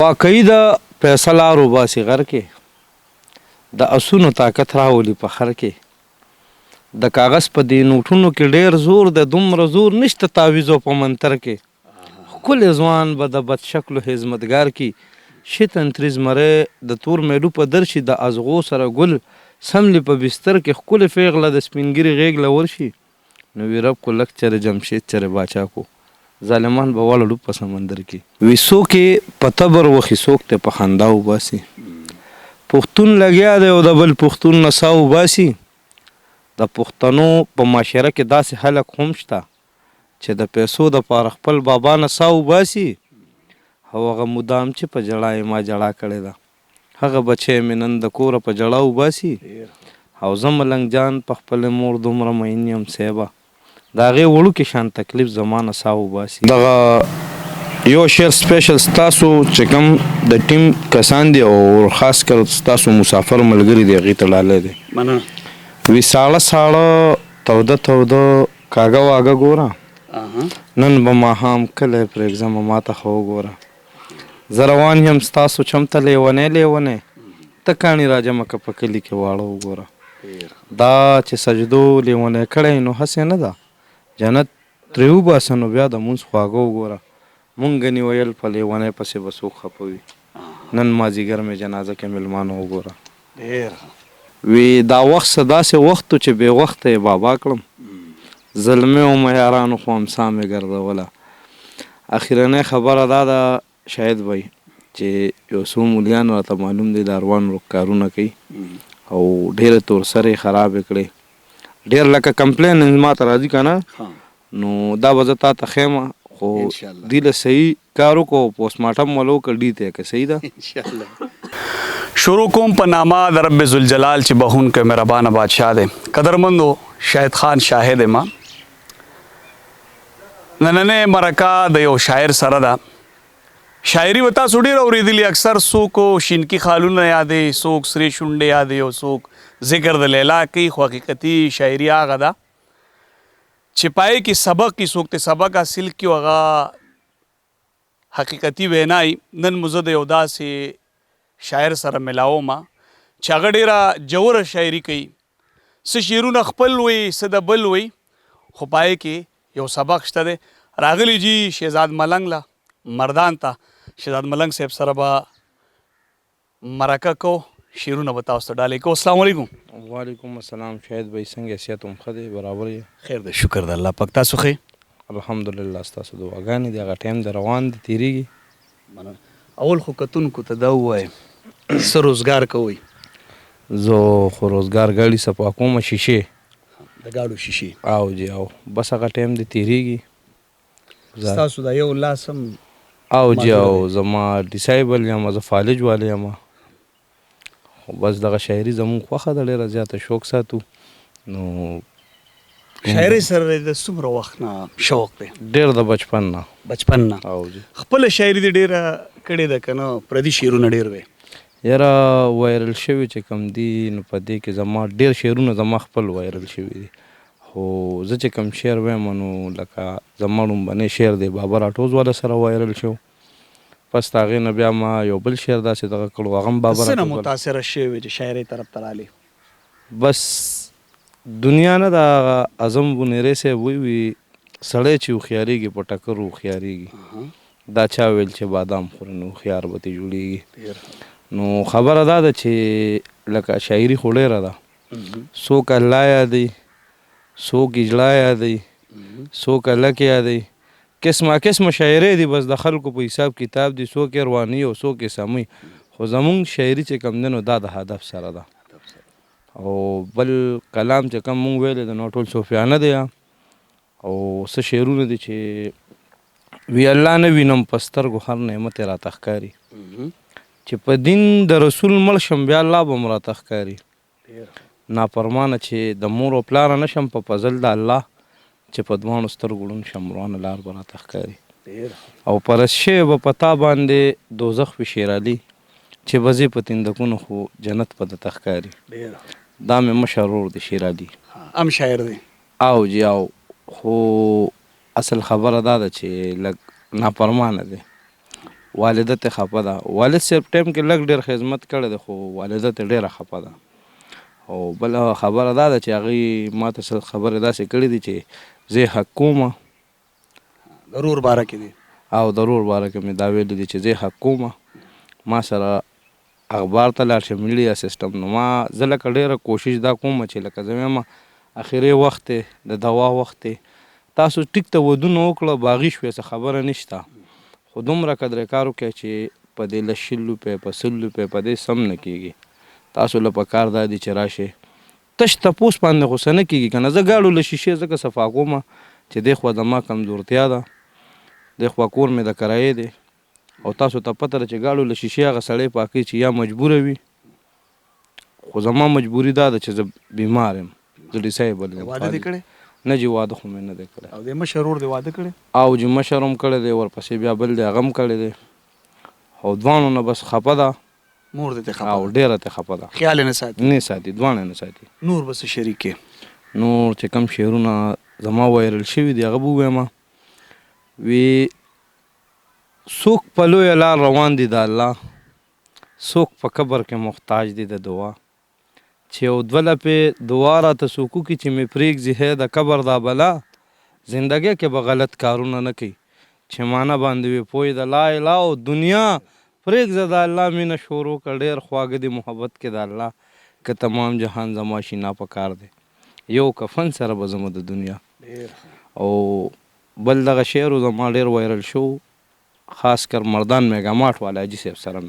واقعي د پیسه لارو باسي غر کې د اسونو طاقت راولي په خر کې د کاغذ په دې نوټونو کې ډېر زور د دومره زور نشته تعویض په منتر کې ښکلی ځوان به د بد شکلو خدمتګار کې شي تنتري زمری د تور میډو په در شي د ازغو سره ګل سملي په بستر کې ښکلې پیغله د سپینګیري غیږ له ورشي نو وي رب کو لک چرې جمشید چرې باچا کو ظالمان به واړه ډوب په سمندر کې وي څوک یې په تبر وخي څوک ته په خندا وباسي پښتون لګیا دی او د بل پښتون نه سا وباسي د پښتنو په معاشره کې داسې خلک هم شته چې د پیسو دپاره خپل بابا نه سا وباسي او هغه مدام چې په جړا یې ما جړا کړې ده هغه بچی مې نن د کوره په جړا وباسي او زه ملنګ جان په خپلې مور دومره مین یم صیبه د هغې وړوکې شان تکلیف زمانه سا وباسي دغه یو شعر سپیشل ستاسو چې کوم د ټیم کسان دي او خاص کر ستاسو مسافر ملګري دي هغې ته ډالۍ دی وي ساړه ساړه توده توده کاږه واږه ګوره نن به ماښام کلی پرېږدمه ما ته خو وګوره زه روان یم ستاسو چمته لیونی لیونی ته کاڼي راجمه که په کلي کې واړه وګوره دا چې سجدو لیونی کړی نو هسې نه ده جنت ترې وباسه نو بیا د مونځ خواږه وګوره مونږ ګنې ویل په لیونی پسې به څوک خفه نن مازدیګر مې جنازه کې میلمانه وګوره وی دا وخت څه داسې وخت و چې بې وخته یې بابا کړم زلمې ومه یارانو خو امسا مې ګرځوله اخرنۍ خبره دا ده شاید وی چې یو څو مولیان راته معلوم دی د اروان کارونه کوي او ډېرې تورسرې خرابې کړې ډېر لکه کمپلین ما ته راځي که نه نو دا به زه تا ته ښیم خو دوی له صحیح کار وکړو پوسټ مارټم ول وکړه ډي ته که صحیح ده شروع کوم په نامه د رب ذوالجلال چې بخونکی مهربانه بادشاه دی قدرمندو شاهد خان شاهد ما نننۍ مرکه د یو شاعر سره ده شاعري به تاسو ډېر اورېدلي اکثر څوک شینکي خالونه یادوي څوک سرې شونډې یادوي او څوک ذکر د لیلا کوي خو حقیقتي شاعري هغه ده چې پای کې سبق کې څوک ته سبق حاصل کړي هغه حقیقتي وینای نن مو زه د یو داسې شاعر سره ملاوم چې هغه ډېره جوړه شاعري کوي څه شعرونه خپل وي څه د بل وي خو پای کې یو سبق شته دی راغلی جي شهزاد ملنګ له مردان ته شهزاد ملنګ صاحب سره به مرکه کو شعرونه به تاسو ته ډالۍ کوو السلام علیکم وعلیکم السلام شاهد بھائی څنګه صحت هم ښه دی برابر یې خیر دی شکر د الله پاک تاسو ښه الحمدلله ستاسو دعاګانې دي هغه ټایم د روان دی تېرېږي اول خو کتونکو ته دا ووایم څه روزګار کوئ زه خو روزګار ګاډي صفا کومه شیشې د ګاډو شیشې او جی او بس هغه ټایم دی تېرېږي ستاسو دا یو لاس هم او جی او زما ډیسایبل یم زه فالج والی یم بس دغه شاعري زموږ خوښه ده ډېره زیاته شوق ساتو نو شاعري سره د څومره وخت نه شوق دی ډېر د بچپن نه او جی خپله شاعري دې ډېره کړې ده که نه پردي شعرونه ډېر وی یاره وایرل شوي چې کوم دي نو په دې کې زما ډېر شعرونه زما خپل وایرل شوي دي خو زه چې کوم شعر وایم نو لکه زما لومبنی شعر دی بابا راټوز والا سره وایرل شو پس د هغې نه بیا ما یو بل شعر داسې دغه کړو هغه هم بابا څه نه متاثره شوي چې شاعرۍ طرف ته رالې بس دنیا نه د هغه اعظم بونیری صاحب وی سړی چې هوښیارېږي په ټکر هوښیارېږي دا چا ویل چې بادام خوري نو هوښیار به ترې جوړېږي نو خبره دا ده چې لکه شاعري خو ډېره ده څوک الله یادوي څوک اجلا یادوي څوک هلک یادوي قسمه قسمه شاعرۍ دي بس د خلکو په حساب کتاب دي څوک یې رواني او څوک یې سموي خو زمونږ شاعري چې کوم دی نو دا د هدف سره ده او بل کلام چې کوم مونږ ویلی د نو ټول صوفیانه دی او څه شعرونه دي چې وی الله نه وینم په سترګو هر نعمت یې راته ښکاري چې په دین د رسول مړ شم بیا الله به م راته ښکاري نافرمانه چې د مور او پلاره نه شم په فضل د الله چې په دواړو سترګو ړوند شم روانه لار به راته ښکاري او پرست شوی به په تا باندې دوزخ وي شیر علي چې به ځې په تندکونو خو جنت به درته ښکاري دا مې مشر ورور دی شیر علي هم شاعر دی او جی او خو اصل خبره دا ده چې لږ نافرمانه دی والده ته خفه ده. والد صاحب ټایم کې لږ ډېر خدمت کړی دی خو والده ته ډېره خفه ده. او بله خبره دا ده چې هغوی ما ته څه خبرې داسې کړي دي چې زه یې حق کومه د رور باره کې دی او د رور باره کې مې دا ویلي دي چې زه یې حق کومه ما سره اخبار ته لاړ شي میډیا سیسټم نو ما زه لکه ډېره کوشش دا کومه چې لکه زه وایم اخري وخت دی د دوا وخت دی تاسو ټیک ته ودونه وکړه باغي شوې څه خبره نشته خو دومره قدرې کار وکړئ چې په دې له 100 روپۍ په 100 روپۍ په دې سم نه کېږي تاسو له پکار دا دي چې راشئ تش تپوس باندې خو څه نه کېږي که نه زه ګاډو له شیشې ځکه صفا کومه چې دې خوا زما کمزورتیا ده دې خوا کور مې د کرایې دی او تاسو ته پته ده چې ګاډو له شیشې هغه سړی پاکوي چې یا مجبوره وي خو زما مجبوري دا ده چې زه بیمار یم زه ډیسایبل یم واده دې کړی نه جي واده خو مې نه دی کړی او د مشر ورور دې واده کړی او چې مشر هم کړی دی ورپسې بیا بل دی هغه هم کړی دی او دواړو نه بس خفه ده مور دې ته او خبر ډېره ته خفه ده خیال نه ساتي نه ساتي دواړه نه ساتي نور بس شریک کې نور چې کم شعرونه زما وایرل شوي دي هغه به ووایم وی څوک په لویه لار روان دي د الله څوک په قبر کې محتاج دي د دعا چې یو دوه لپې دعا راته څوک وکړي چې مې پرېږدي هی د قبر دا بلا زندګۍ کې به غلط کارونه نه کوي چې مانه باندې وي پوی د لا اله او دنیا پرېږده د الله مینه شروع کړه ډېر خواږه دي محبت کې د الله که تمام جهان زما شینا پکار دی یو کفن سره به زما د دنیا او بل دغه شعر زما ډېر وایرل شو خاص کر مردان میګاماټ والا حاجي صاحب سره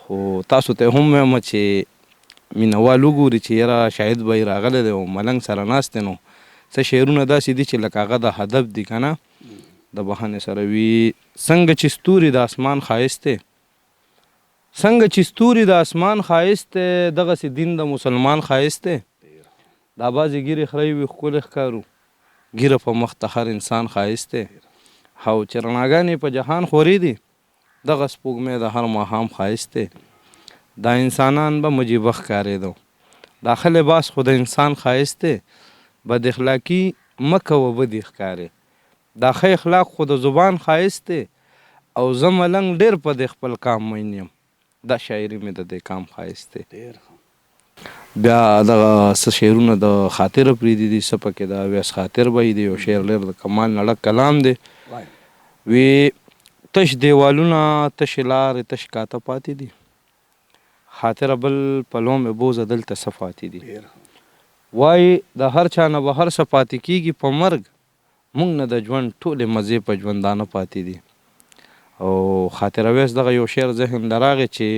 خو تاسو ته هم وایم چې مینوال وګوري چې یاره شاید به یې راغلی دی او ملنګ سره ناست دی نو څه شعرونه داسې دي چې لکه هغه د هدف دي که نه د بهانې سره وي څنګه چې ستوري د اسمان ښایست دی څنګه چې ستوري د اسمان ښایست دی دغسې دین د مسلمان ښایست دی دا بعضې ګیرې خرۍ وي ښکلې ښکارو ګیره په مخ ته هر انسان ښایست دی او چې رڼاګانې په جهان خورې دي دغه سپوږمۍ د هر ماښام ښایست دی دا انسانان به مجیبه ښکارېدو دا ښه لباس خو د انسان ښایست دی بد اخلاقي مه کوه بدې ښکارې دا ښه اخلاق خو د زبان ښایست دی او زه ملنګ ډېر په دې خپل کام مین یم دا شاعري مې د دې کام ښایست دی بیا دغه څه شعرونه د خاطره پرېږدي دي څه پکې د اویس خاطر به دی یو شعر ډېر د کمال نړک کلام دی وی تش دیوالونه تشې لارې تش کاته پاتې دي خاطره بل پلو مې بوزه دلته څه پاتې دي وایي د هر چا نه به هر څه پاتې کېږي په مرګ موږ نه د ژوند ټولې مزې په ژوندانه پاتې دي او خاطر اویس دغه یو شعر ذهن ته راغی چې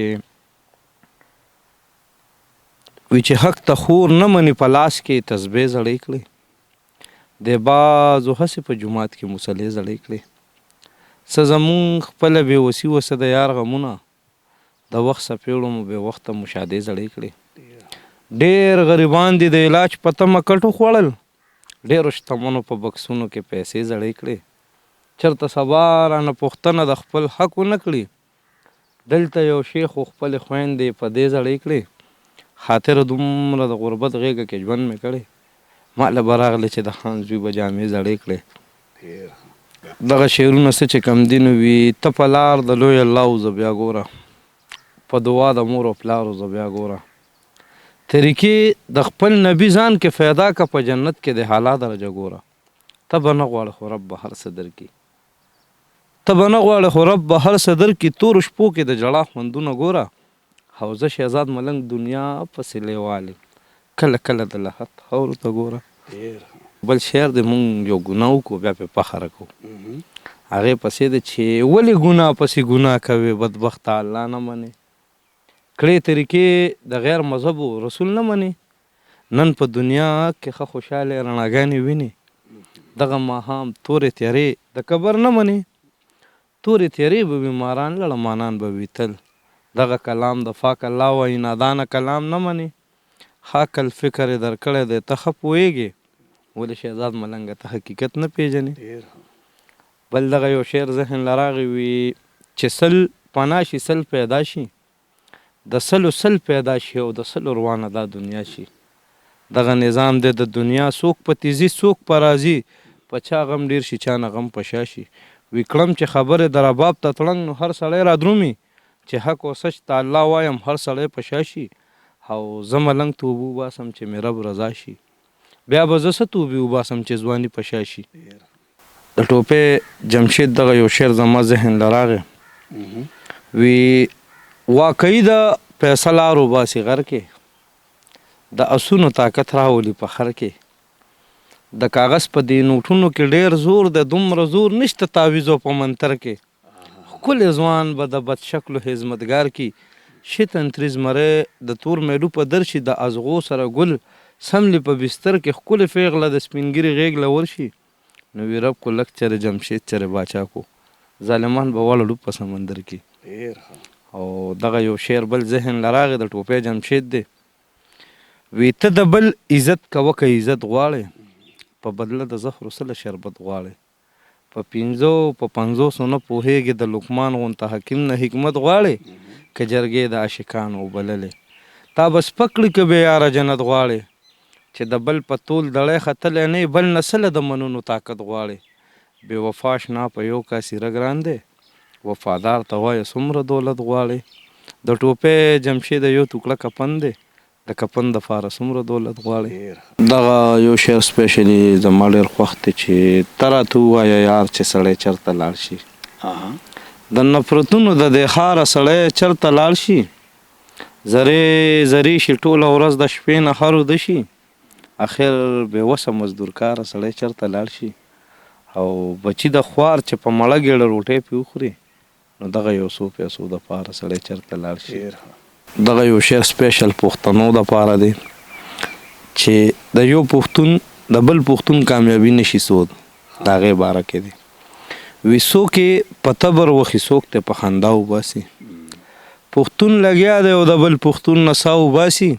وی چې حق ته خور نه مني په لاس کې تسبیح زړې کړې د بعضو هسې په جومات کې مصلې زړې کړې څه زمونږ خپله بېوسي وسه د یار غمونه د وخت څپېړو مو بې وخته مشادې زړې کړې ډېر غریبان دي د علاج په تمه کټو خوړل ډېرو شتمنو په بکسونو کې پیسې زړې کړې چېرته سبا رانه پوښتنه د خپل حق ونه کړي دلته یو شیخ خو خپلې خویندې په دې زړې کړې خاطره دومره د غربت غېږه کې ژوند مې کړی ما له به راغلی چې د خان زوی به جامې زړې کړې دغه شعرونه څه چې کم دي نو وي ته په لار د لوی الله زه بیا ګوره په دعا د مور او پلارو زه بیا ګوره طریقې د خپل نبي ځان کې فایده که په جنت کې د حالا درجه ګوره ته به نه غواړې خو رب به هر څه درکړي ته به نه غواړې خو رب به هر څه درکړي تورو شپو کې د ژړا خوندونه ګوره حوزه شهزاد ملنګ دنیا پسې لیوالې کله کله د لحد خاورو ته ګوره بل شعر دی مونږ یو ګناه وکړو بیا پرې فخره کوو هغې پسې ده چې ولې ګناه پسې ګناه کوې بدبخته الله نه منې کړې طریقې د غیر مذهبو رسول نه منې نن په دنیا کې ښه خوشحالې رڼاګانې وینې دغه ماښام تورې تیارې د قبر نه منې تورې تیارې به بیماران لړمانان به وي تل دغه کلام د پاک الله وایي نادانه کلام نه منې خاک الفکر یې درکړی دی ته ښه پوهېږې ولې شهزاد ملنګه ته حقیقت نه پېژنې بل دغه یو شعر ذهن له راغی وي چې سل پناه شي سل پیدا شي د سلو سل پیدا شي او د سلو روانه دا دنیا شي دغه نظام دی د دنیا څوک په تیزي څوک په راضي په چا غم ډېر شي چا نه غم په شا شي وی کړم چې خبرې د رباب ته تړنګ نو هر سړی را درومي چې حق و سچ ته الله وایم هر سړی په شا شي او زه ملنګ ته اوبه وباسم چې مې رب رضا شي بیا به زه څه توبې وباسم چې ځواني په شا شي. د ټوپې جمشید دغه یو شعر زما ذهن له راغی وی واقعي د پیسه لار وباسي غر کې د اسونو طاقت راولي په خر کې د کاغذ په دې نوټونو کې ډېر زور د دومره زور نشته تعویضو په منتر کې ښکلی ځوان به د بد شکلو خدمتګار کی شي تنتریز مری د تور میډو په در شي د ازغو سره ګل سملی په بستر کې ښکلې پیغله د سپینګیري غیږ له ورشي نو وی رب کو لک چرې جمشید چرې باچا کو ظالمان به واړه ډوب په سمندر کې. او دغه یو شعر بل ذهن له راغی د ټوپې جمشید دی وی ته د بل عزت کوه که عزت غواړې په بدله د زهرو سله شربت غواړې په 500 نه پوهېږې د لقمان غونته حکیم نه حکمت غواړې که جرګې د عاشقانو وبللې تا بس پکړي که بې یاره جنت غواړې چې د بل په تول دړی ختلی نه بل نسله د منونو طاقت غواړې بې وفا شنا په یو کاسې رګران دی وفادار ته وایه څومره دولت غواړې د ټوپې جمشید یو ټوکړه کپن دی د کپن د پاره څومره دولت غواړي. دغه یو شعر سپیشلی زما ډېر خوښ دی چې ته راته ووایه یار چې سړی چېرته لاړ شي د نفرتونو د دې ښاره سړی چېرته لاړ شي زرې زرې شي ټوله ورځ د شپې نه هر وده شي اخر بېوسه مزدورکاره سړی چېرته لاړ شي او بچي د خوار چې په مړه ګېډه روټۍ پې وخوري نو دغه یو څو پیسو دپاره سړی چېرته لاړ شي. دغه یو شعر سپیشل پښتنو دپاره دی چې د یو پښتون د بل پښتون کامیابي نشي سود د هغې باره کې دی وی څوک یې په تبر وخي څوک ته په خندا وباسي پښتون لګیا دی او د بل پښتون نه سا وباسي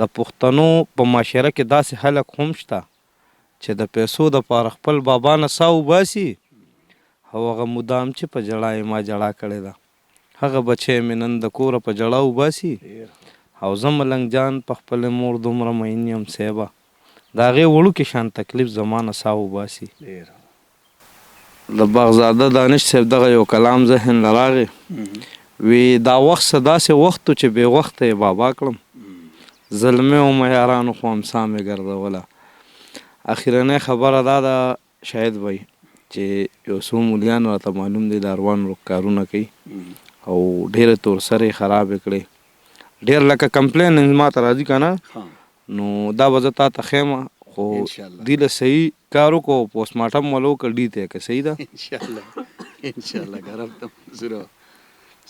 د پښتنو په معاشره کې داسې خلک هم شته چې د پیسو دپاره خپل بابا نه سا وباسي او هغه مدام چې په جړا یې ما جړا کړې ده هغه بچی مې نن د کوره په جړا وباسي او زه ملنګ جان په خپلې مور دومره مین یم صیبه د هغې وړوکې شان تکلیف زما نه سا وباسي. د باغزاده دانش صاحب دغه یو کلام ذهن له راغی وی دا وخت څه داسې وخت و چې بې وخته یې بابا کړم زلمې ومه یارانو خو امسا مې ګرځوله. اخرنۍ خبره دا ده شاید وی چې یو څو مولیان راته معلوم دی د اروان روغ کارونه کوي او ډېرې تور سرې خرابې کړې ډېر لکه کمپلین ما ته راځي که نه نو دا به زه تا ته ښیم خو دې له صحیح کار وکړو پوسټ مارټم ولو که ډي ته که صحیح ده انشاءالله که رب ته منظور وه.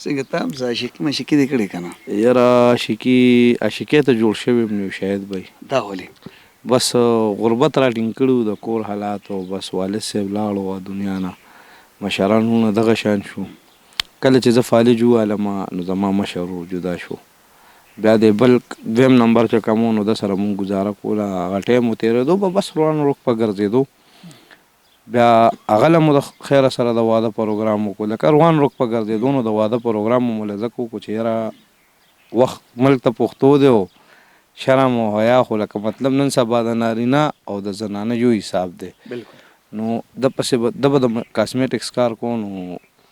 څنګه ته هم څه عاشقي مشقي دې کړې که نه؟ یاره عاشقۍ ته جوړ شوی م نو شاید به دا ولې؟ بس غربت را ټینګ کړي د کور حالات او بس والد صاحب لاړو دنیا نه مشرانو نه دغه شان شو کله چې زه فالج ووالم نو زما مشر ورور جدا شو بیا د بل دویم نمبر چې کوم نو د سره مونږ ګزاره کوله هغه ټایم مو تېرېدو به بس روان روغ په ګرځېدو بیا هغه له مو د خیره سره د واده پروګرام وکړو لکه روان روغ په ګرځېدو نو د واده پروګرام مو له ځکه وکړو چې یاره وخت ملک ته پښتو دی او شرم او حیا خو لکه مطلب نن سبا د نارینه او د زنانه یو حساب دی نو د پسې د به د کاسمیټکس کار کوو نو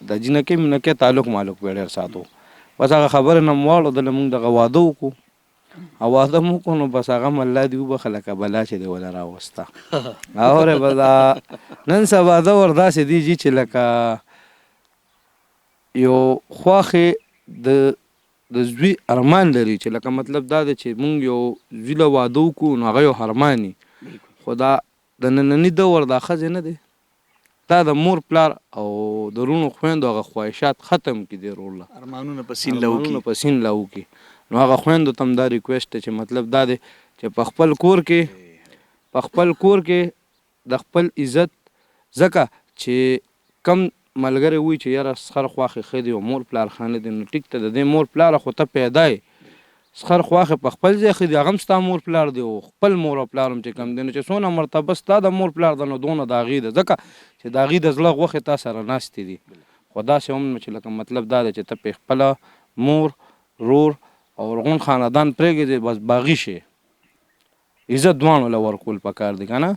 د جنکۍ منکۍ تعلق مالک به ډېر ساتو بس هغه خبرې نه مو واړو دله مونږ دغه واده وکړو او واده مو وکړو نو بس هغه م الله دې وبخه لکه بلا چې دی وله راوسته اورې به دا نن سبا دور داسې دی جي چې لکه یو خواښې د زوی ارمان لري چې لکه مطلب دا دی چې مونږ یو زوی له واده وکړو نو هغه یو ارماني خو دا د ننني دور دا ښځې نه دی دا د مور پلار او د رونو خویندو هغه خواهشات ختم کړي دی روله ارمانونه په سین له وکړي نو هغه خویندو ته هم دا ریکویسټ دی چې مطلب دا دی چې په خپل کور کې د خپل عزت ځکه چې کم ملګری وي چې یاره سخر خواښې ښه دی او مور پلار ښه نه دی نو ټیک ته د دې مور پلاره خو ته پیدا یې سخر خواښې په خپل ځای ښه دي هغه هم ستا مور پلار دی او خپل مور او پلار هم چې کم دی نو چې څونه مرتبه ستا د مور پلار ده نو دونه د هغې ده ځکه چې د هغې د زړه غوښې تا سره ناستې دي خو داسې هم چې لکه مطلب دا دی چې ته پې خپله مور رور او رغون خاندان پرېږدې بس باغي شي عزت دواړو له ورکول پکار دی که نه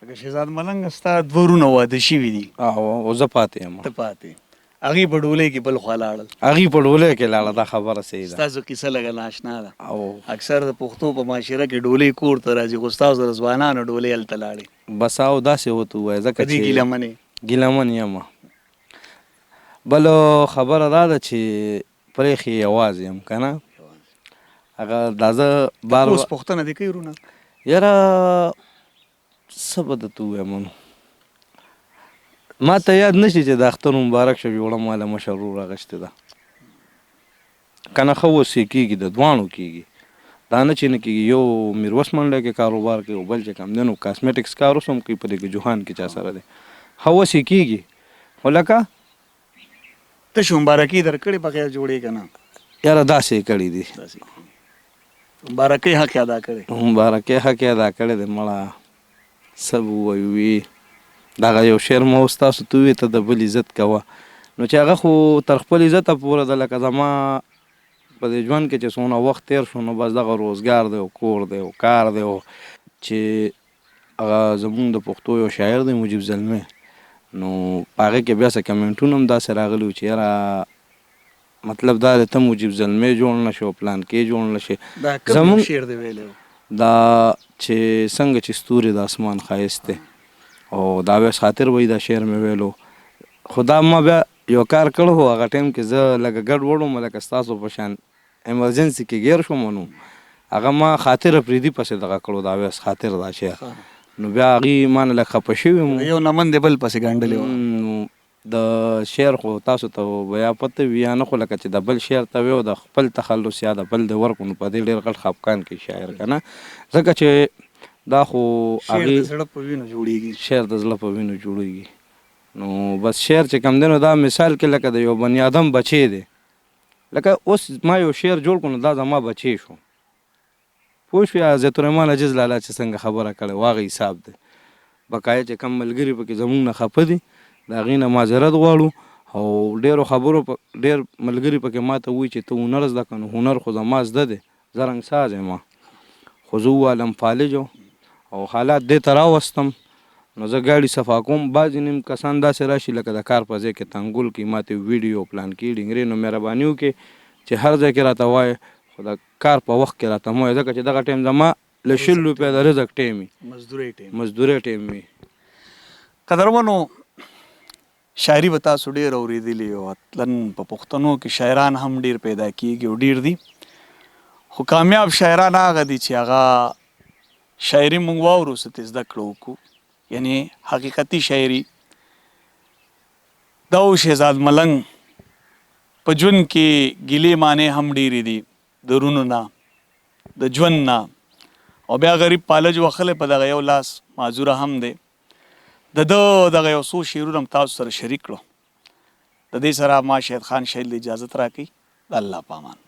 لکه شهزاد ملنګ ستا دوه ورونه واده شوي دي او زه پاتې یم ته پاتې هغې په ډولۍ کې بل خوا لاړل هغې په ډولۍ کې لاړه دا خبره صحیح ده ستاسو کیسه لږه ناشنا ده او اکثر د پښتو په معاشره کې ډولۍ کور ته راځي خو ستاسو د ځوانانو ډولۍ هلته لاړې بس او داسې ورته ووایه ځکه په دې ګیله منې ګیلمن یم بل خبره دا ده چې پرېښې یوازې یم که نه هغه دا زه بار اوس پوښتنه دې کوي ورونه یاره څه به درته ووایم نو ما ته یاد نشي چې د اختر مبارک شه جوړه ماله مشر ورور اخیستې ده که نه ښه اوس یې کېږي د دواړو کېږي دا نه چې نه کېږي یو میرویس منډی کې کاروبار کوي او بل چې کوم دی نو کاسمیټکس کار اوس هم کوي په دې کې جوهان کې چا سره دی ښه اوس یې کېږي خو لکه تش مبارکي درکړې بغیر جوړې که نه یاره داسې یې کړي دي مبارکۍ حق یې ادا کړی مبارکۍ حق یې ادا کړی دی مړه څه به ووایو دغه یو شعر ما اوس تاسو ته ووایي ته د بل عزت کوه نو چې هغه خو تر خپل عزته پورې ده لکه زما په دې ژوند کې چې څومره وخت تیر شو نو بس دغه روزګار دی او کور دی او کار دی او چې هغه زمونږ د پښتو یو شاعر دی مجیب زلمی نو په هغې کې بیا څه کمنټونه هم داسې راغلي وو چې یاره مطلب دا دی ته مجیب زلمی جوړ نه شي او پلان کې جوړ نه شي دا کوم شعر دی ویلی دا چې څنګه چې ستوري د اسمان ښایست دی او دا بیا خاطر وایي دا شعر مې ویلو خو دا ما بیا یو کار کړی و هغه ټایم کې زه لکه ګډ وډ وم لکه ستاسو په شان ایمرجنسي کې ګیر شوم نو هغه ما خاطر پرېدي پسې دغه کړو دا بیا خاطر دا شعر نو بیا هغې ما نه لږ خفه شوي وم یو نمن دی بل پسې ګنډلې وه نو د شعر خو تاسو ته بیا پته وي یا نه خو لکه چې د بل شعر ته وي او د خپل تخلص یا د بل د ورکو نو په دې ډېر غټ خفګان کې شاعر که نه ځکه چې دا خو شعر د زړه په وینو جوړېږي شعر د زړه په وینو جوړېږي نو بس شعر چې کم دی نو دا مثال کې لکه د یو بني آدم بچی دی لکه اوس ما یو شعر جوړ کړو نو دا زما بچی شو پوه شوې حضرت الرحمن عجز لالا چې څنګه خبره کړې واغه حساب دی بقایه چې کم ملګري پکې زمونږ نه خفه دي د هغې نه معذرت غواړو او ډېرو خبرو ډېر ملګري پکې ما ته وایي چې ته هنر زده کړه نو هنر خو زما زده دی زه رنګساز یم خو زه ووالم فالج او حالات دې ته راوستم نو زه ګاډي صفا کوم بعضې نیم کسان داسې راشي لکه د کار په ځای کې تنګول کې ماته ویډیو پلان کې ډینګرې نو مهرباني وکړې چې هر ځای کې راته وایې خو د کار په وخت کې راته مه وایې ځکه چې دغه ټایم زما له 100 روپۍ د رزق ټایم وي مزدورۍ ټایم وي قدرمنو شاعري به تاسو ډېر اورېدلي او اطلاً په پښتنو کې شاعران هم ډېر پیدا کېږي او ډېر دي خو کامیاب شاعران هغه دي چې هغه شاعري موږ واورو څه زده کړو وکړو یعنی حقیقتي شاعري دا و شهزاد ملنګ په ژوند کې ګیلې مانې هم ډېرې دي د رونو نه د ژوند نه او بیا غریب پالج وخلی په دغه یو لاس معذوره هم دی د ده دغه یو څو شعرونه هم تاسو سره شریک کړو د دې سره ما شهید خان شهید اجازت راکوي د الله په امان